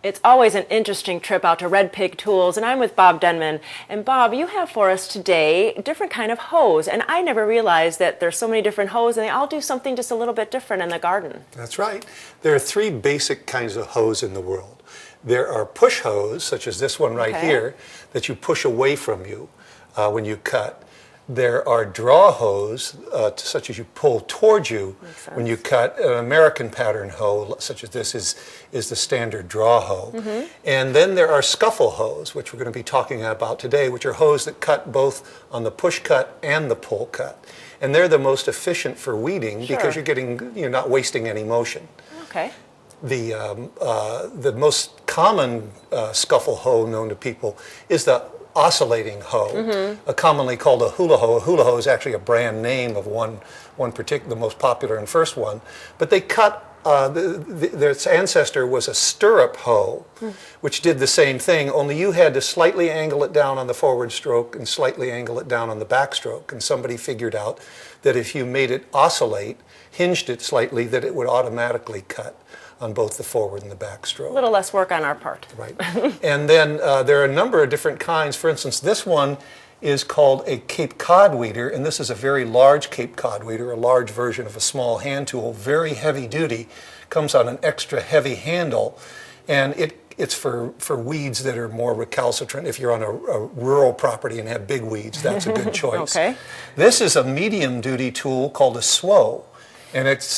It's always an interesting trip out to Red Pig Tools, and I'm with Bob Denman. And Bob, you have for us today a different kind of hose, and I never realized that there's so many different hoses, and they all do something just a little bit different in the garden. That's right. There are three basic kinds of hose in the world. There are push hose, such as this one right here, that you push away from you when you cut. There are draw hose, such as you pull towards you when you cut. An American pattern hoe, such as this, is the standard draw hoe. And then there are scuffle hose, which we're going to be talking about today, which are hose that cut both on the push cut and the pull cut. And they're the most efficient for weeding because you're not wasting any motion. Okay. The most common scuffle hoe known to people is the oscillating hoe, commonly called a hula hoe. A hula hoe is actually a brand name of one particular, the most popular and first one. But they cut, their ancestor was a stirrup hoe, which did the same thing, only you had to slightly angle it down on the forward stroke and slightly angle it down on the back stroke. And somebody figured out that if you made it oscillate, hinged it slightly, that it would automatically cut on both the forward and the back stroke. A little less work on our part. Right. And then there are a number of different kinds. For instance, this one is called a Cape Cod weeder, and this is a very large Cape Cod weeder, a large version of a small hand tool, very heavy duty, comes on an extra heavy handle, and it's for weeds that are more recalcitrant. If you're on a rural property and have big weeds, that's a good choice. This is a medium duty tool called a swow, and it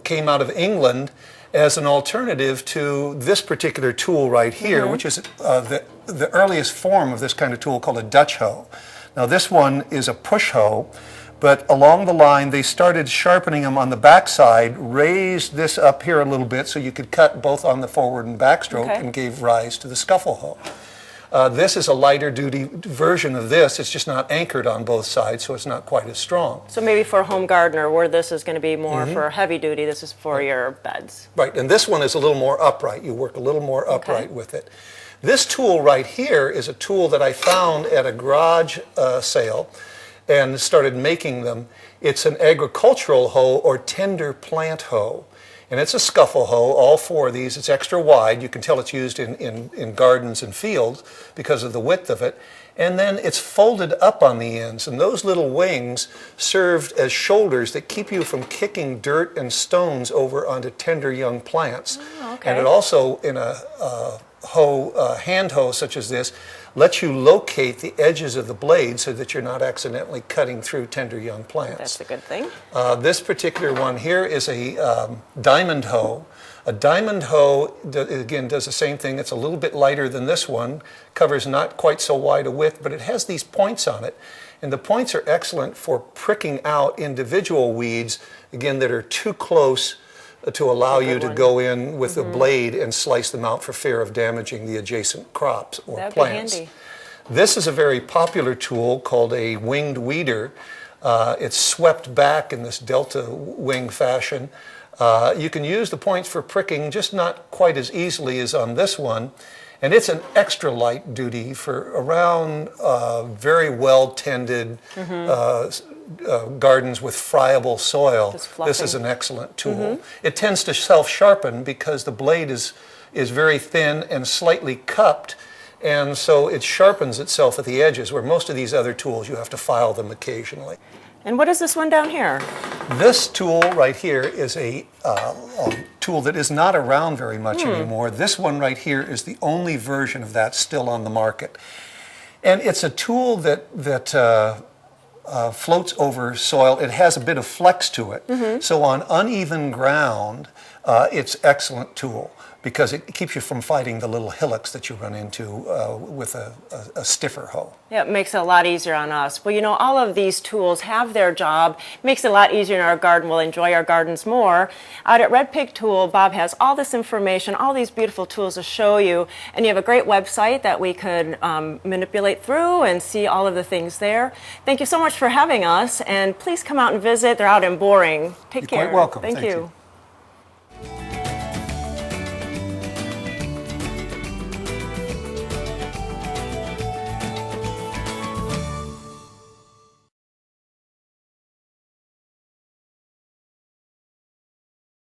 came out of England as an alternative to this particular tool right here, which is the earliest form of this kind of tool called a Dutch hoe. Now this one is a push hoe, but along the line they started sharpening them on the backside, raised this up here a little bit so you could cut both on the forward and backstroke, and gave rise to the scuffle hoe. This is a lighter duty version of this. It's just not anchored on both sides, so it's not quite as strong. So maybe for a home gardener, where this is going to be more for heavy duty, this is for your beds. Right, and this one is a little more upright. You work a little more upright with it. This tool right here is a tool that I found at a garage sale and started making them. It's an agricultural hoe or tender plant hoe. And it's a scuffle hoe, all four of these. It's extra wide. You can tell it's used in gardens and fields because of the width of it. And then it's folded up on the ends. And those little wings served as shoulders that keep you from kicking dirt and stones over onto tender young plants. And it also, in a hand hoe such as this, lets you locate the edges of the blade so that you're not accidentally cutting through tender young plants. That's a good thing. This particular one here is a diamond hoe. A diamond hoe, again, does the same thing. It's a little bit lighter than this one, covers not quite so wide a width, but it has these points on it. And the points are excellent for pricking out individual weeds, again, that are too close to allow you to go in with a blade and slice them out for fear of damaging the adjacent crops or plants. That'd be handy. This is a very popular tool called a winged weeder. It's swept back in this delta wing fashion. You can use the points for pricking, just not quite as easily as on this one. And it's an extra light duty for around very well-tended gardens with friable soil. This is an excellent tool. It tends to self-sharpen because the blade is very thin and slightly cupped, and so it sharpens itself at the edges, where most of these other tools you have to file them occasionally. And what is this one down here? This tool right here is a tool that is not around very much anymore. This one right here is the only version of that still on the market. And it's a tool that floats over soil. It has a bit of flex to it. So on uneven ground, it's an excellent tool because it keeps you from fighting the little hillocks that you run into with a stiffer hoe. Yeah, it makes it a lot easier on us. Well, you know, all of these tools have their job. Makes it a lot easier in our garden. We'll enjoy our gardens more. Out at Red Pig Tool, Bob has all this information, all these beautiful tools to show you. And you have a great website that we could manipulate through and see all of the things there. Thank you so much for having us. And please come out and visit. They're out in Boring. Take care. You're quite welcome. Thank you.